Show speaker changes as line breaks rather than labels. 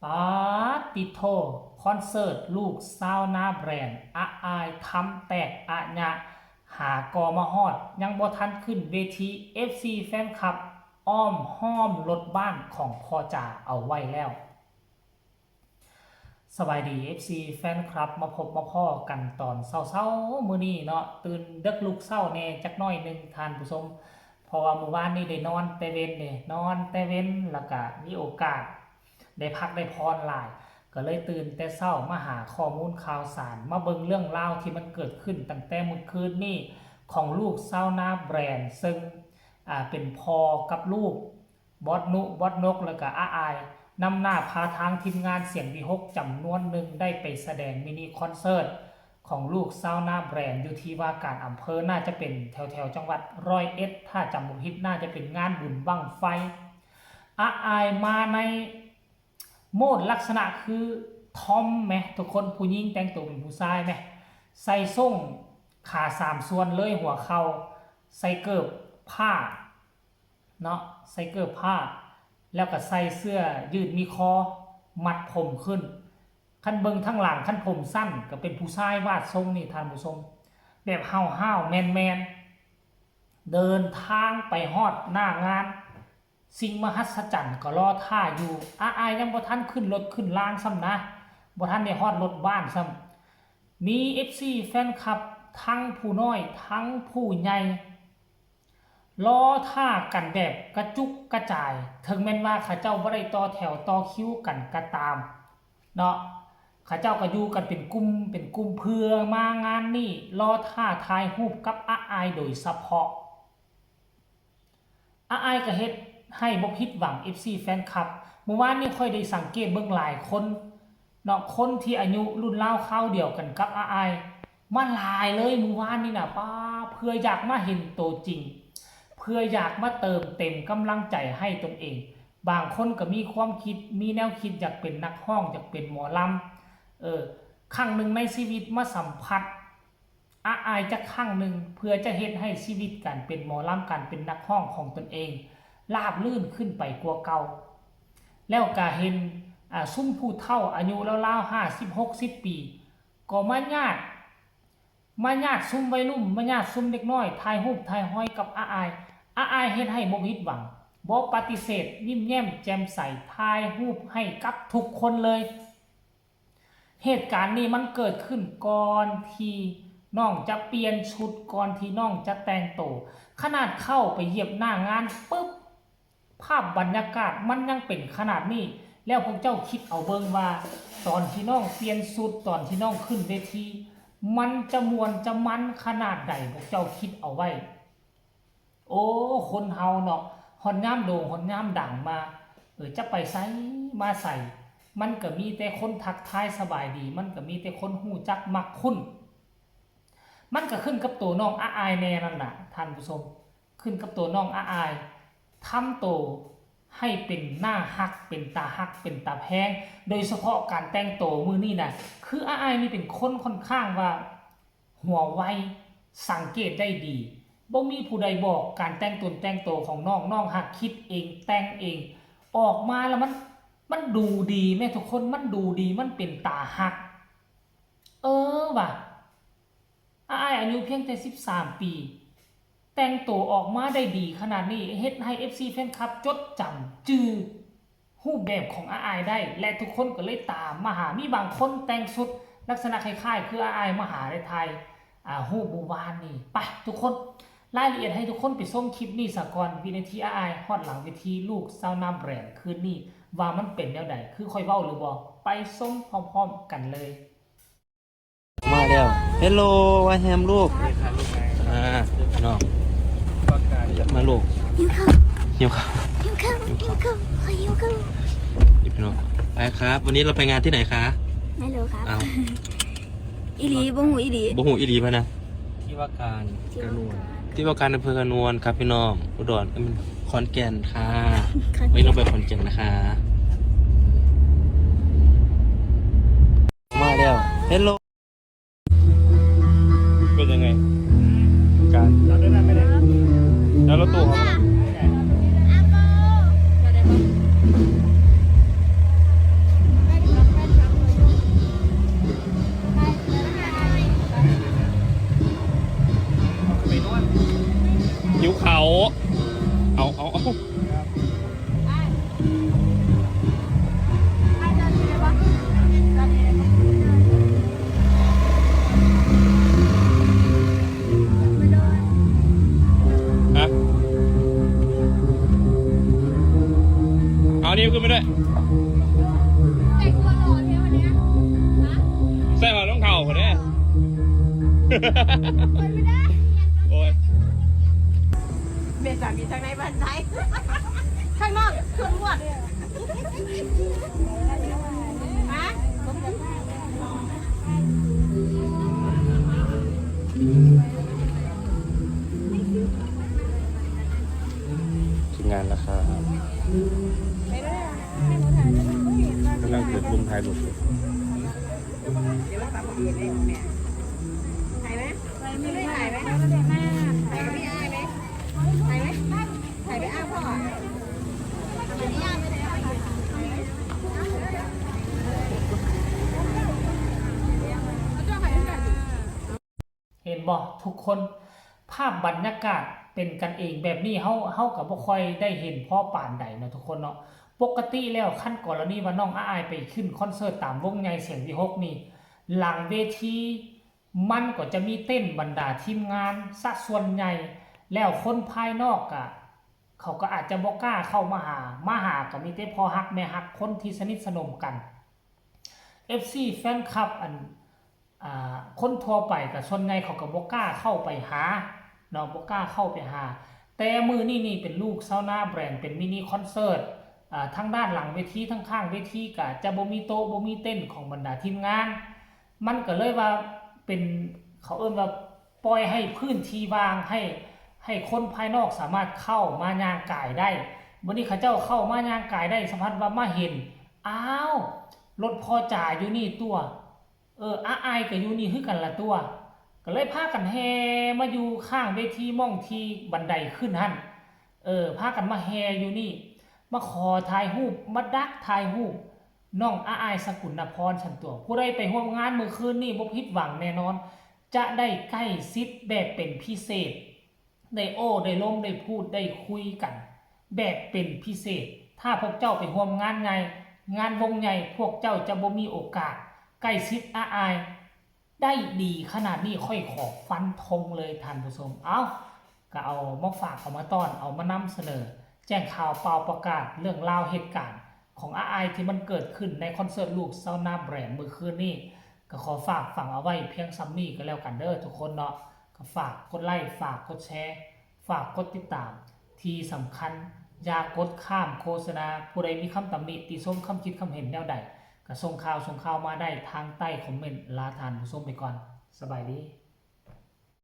ปาติโทคอนเสิร์ตลูกซาวนาแบรนด์อะอายทำแตกอะญะหากอมาฮอดยังบ่ทันขึ้นเวที FC แฟนคลับอ้อมห้อมรถบ้านของพ่อจ่าเอาไว้แล้วสบายดี FC แฟนคลับมาพบมาพ่อกันตอนเช้าๆมื้อนี้เนาะตื่นดึกลุกเช้าแน่จักหน่อยนึงท่านผู้ชมเพราะว่าเมื่อวานนี้ได้นอนแต่เว้นนี่นอนแต่เว้นแล้วก็มีโอกาสได้พักได้พรหลายก็เลยตื่นแต่เช้ามาหาข้อมูลข่าวสารมาเบิ่งเรื่องราวที่มันเกิดขึ้นตั้งแต่เมื่อคืนนี้ของลูกซาวนาแบรนด์ซึ่งเป็นพ่อกับลูกบอสนุบอสนกแล้วก็อาอายนำหน้าพาทางทีมงานเสียงวิหกจำนวนหนึ่งได้ไปแสดงมินิคอนเสิร์ตของลูกซาวนาแบรนด์อยู่ที่ว่าการอำเภอน่าจะเป็นแถวจังหวัดร้อยเอ็ดถ้าจำไม่ผิดน่าจะเป็นงานบุญบั้งไฟอาอายมาในโหมดลักษณะคือทอมไหมทุกคนผู้หญิงแต่งตัวเป็นผู้ชายไหมใส่ส่งขาสามส่วนเลยหัวเข่าใส่เกิบผ้าเนาะใส่เกิบผ้าแล้วก็ใส่เสื้อยืดมีคอมัดผมขึ้นขั้นเบิงทั้งหลังขั้นผมสั้นก็เป็นผู้ชายวาดทรงนี่ท่านผู้ชมแบบห้าวแมนเดินทางไปฮอดหน้างานสิ่งมหัศจรรย์ก็รอท่าอยู่อายยังบ่ทันขึ้นรถขึ้นล่างซ้ำนะบ่ทันได้ฮอดรถบ้านซ้ำมี FC แฟนคลับทั้งผู้น้อยทั้งผู้ใหญ่รอท่ากันแบบกระจุกกระจายถึงแม้นว่าข้าเจ้าบ่ได้ต่อแถวต่อคิวกันก็ตามเนาะข้าเจ้าก็อยู่กันเป็นกลุ่มเพื่อมางานนี้รอท่าถ่ายรูปกับอาอายโดยเฉพาะอาอายก็เฮ็ดให้บ่ผิดหวัง FC แฟนคลับเมื่อวานนี้ค่อยได้สังเกตเบิ่งหลายคนเนาะคนที่อายุรุ่นราวคราวเดียวกันกับอาอายมาหลายเลยเมื่อวานนี้น่ะป้าเพื่ออยากมาเห็นตัวจริงเพื่ออยากมาเติมเต็มกำลังใจให้ตนเองบางคนก็มีความคิดมีแนวคิดอยากเป็นนักร้องอยากเป็นหมอลำครั้งหนึ่งในชีวิตมาสัมผัสอาอายจะครั้งหนึ่งเพื่อจะเฮ็ดให้ชีวิตการเป็นหมอลำการเป็นนักร้องของตนเองราบลื่นขึ้นไปกว่าเก่าแล้วก็เห็นซุ่มผู้เฒ่าอายุราวๆ50-60 ปีก็มาญาติซุ่มวัยรุ่นมาญาติซุ่มเด็กน้อยถ่ายรูปถ่ายห้อยกับอาอายเฮ็ดให้บ่ผิดหวังบ่ปฏิเสธยิ้มแย้มแจ่มใสถ่ายรูปให้กับทุกคนเลยเหตุการณ์นี้มันเกิดขึ้นก่อนที่น้องจะเปลี่ยนชุดก่อนที่น้องจะแต่งตัวขนาดเข้าไปเหยียบหน้างานปุ๊บภาพบรรยากาศมันยังเป็นขนาดนี้แล้วพวกเจ้าคิดเอาเบิ่งว่าตอนที่น้องเปลี่ยนชุดตอนที่น้องขึ้นเวทีมันจะมวนจะมันขนาดใดพวกเจ้าคิดเอาไว้โอ้คนเฮาเนาะฮอนย่ามโด่งฮอนย่ามดังมาจะไปไสมาใส่มันก็มีแต่คนทักทายสบายดีมันก็มีแต่คนฮู้จักมักคุ้นมันก็ขึ้นกับตัวน้องอาอายแน่นั่นน่ะท่านผู้ชมขึ้นกับตัวน้องอาอายทำตัวให้เป็นหน้าฮักเป็นตาฮักเป็นตาแพงโดยเฉพาะการแต่งตัวมือนี่นะคืออาอายนี่เป็นคนค่อนข้างว่าหัวไวสังเกตได้ดีบ่มีผู้ใดบอกการแต่งตัวของน้องฮักคิดเองแต่งเองออกมาแล้วมันดูดีแม่ทุกคนมันดูดีมันเป็นตาฮักว่ะอาอายอายุเพียงแต่13 ปีแต่งตัวออกมาได้ดีขนาดนี้เฮ็ดให้ FC แฟนคลับจดจำจื่อรูปแบบของอาอายได้และทุกคนก็เลยตามมาหามีบางคนแต่งชุดลักษณะคล้ายๆคืออาอายมาหาในไทยรูปบูวานนี่ไปทุกคนรายละเอียดให้ทุกคนไปส้มคลิปนี้ซะก่อนวินาทีอาอายฮอดหลังเวทีลูกซาวนาแบรนด์คืนนี้ว่ามันเป็นแนวใดคือค่อยเว้าหรือบ่ไปส้มพร้อมๆกันเลย
มาแล้วเฮลโลว่าแฮมลูกน้องมาลูกหิวข้าวพี่น้องไปครับวันนี้เราไปงานที่ไหนคะ
ไม่รู้ครับ
เอา
อีหลีบ่หูอีหลี
พะนะที่ว่าการกระนวลที่ว่าการอำเภอกระนวลครับพี่น้องอุดรขอนแก่นค่ะไม่ต้องไปขอนแก่นนะคะมาแล้วเฮลโลเป็นยังไงการเราได้ไม่ได้แล้วรถตู้เขา โอ้ย
เบสามีทางไหนบ้านไหนข้างนอกชวนรวดฮะ
ทีมงานราคาครับกำลังเกิดมุมถ่ายรูปอยู่
ถ่ายไหมไม่ถ่ายไหมถ่ายกับพี่อ้ายไหมถ่ายไหมถ่ายไปอ้างพ่อ
เห็นบ่ทุกคนภาพบรรยากาศเป็นกันเองแบบนี้เฮากับบ่ค่อยได้เห็นพ่อป่านใดเนาะทุกคนเนาะปกติแล้วขั้นกรณีว่าน้องอ้ายไปขึ้นคอนเสิร์ตตามวงใหญ่เสียงวิหกนี่หลังเวทีมันก็จะมีเต้นบรรดาทีมงานซะส่วนใหญ่แล้วคนภายนอกอ่ะเขาก็อาจจะบ่กล้าเข้ามาหาก็มีแต่พอฮักแม่ฮักคนที่สนิทสนมกัน FC แฟนคลับคนทั่วไปกับส่วนใหญ่เขาก็บ่กล้าเข้าไปหาเนาะบ่กล้าเข้าไปหาแต่มือนี่เป็นลูกซาวน่าแบรนด์เป็นมินิคอนเสิร์ตทั้งด้านหลังเวทีทั้งข้างเวทีก็จะบ่มีโต๊ะบ่มีเต้นของบรรดาทีมงานมันก็เลยว่าเป็นเขาเอิ้นว่าปล่อยให้พื้นที่ว่างให้คนภายนอกสามารถเข้ามาย่างกายได้วันนี้เขาเจ้าเข้ามาย่างกายได้สัมผัสว่ามาเห็นอ้าวรถพ่อจ่าอยู่นี่ตัวอายก็อยู่นี่คือกันละตัวก็เลยพากันแห่มาอยู่ข้างเวทีม่องที่บันไดขึ้นหั่นพากันมาแห่อยู่นี่มาขอถ่ายรูปมาดักถ่ายรูปน้องอายสกุลนพรฉันตัวผู้ใดไปร่วมงานมื้อคืนนี้บ่ผิดหวังแน่นอนจะได้ใกล้ชิดแบบเป็นพิเศษได้ได้ล้มได้พูดได้คุยกันแบบเป็นพิเศษถ้าพวกเจ้าไปร่วมงานใหญ่งานวงใหญ่พวกเจ้าจะบ่มีโอกาสใกล้ชิดอายได้ดีขนาดนี้ค่อยขอฟันธงเลยท่านผู้ชมก็เอามาฝากเอามาต้อนเอามานำเสนอแจ้งข่าวเปล่าประกาศเรื่องราวเหตุการณ์ของอายที่มันเกิดขึ้นในคอนเสิร์ตลูกซาวน่าแบรนด์เมื่อคืนนี้ก็ขอฝากฝังเอาไว้เพียงซ้ำนี้ก็แล้วกันเด้อทุกคนเนาะก็ฝากกดไลค์ฝากกดแชร์ฝากกดติดตามที่สำคัญอย่ากดข้ามโฆษณาผู้ใดมีคำตำหนิติชมคำคิดคำเห็นแนวใดก็ส่งข่าวมาได้ทางใต้คอมเมนต์ลาทานผู้ชมไปก่อนสบายดี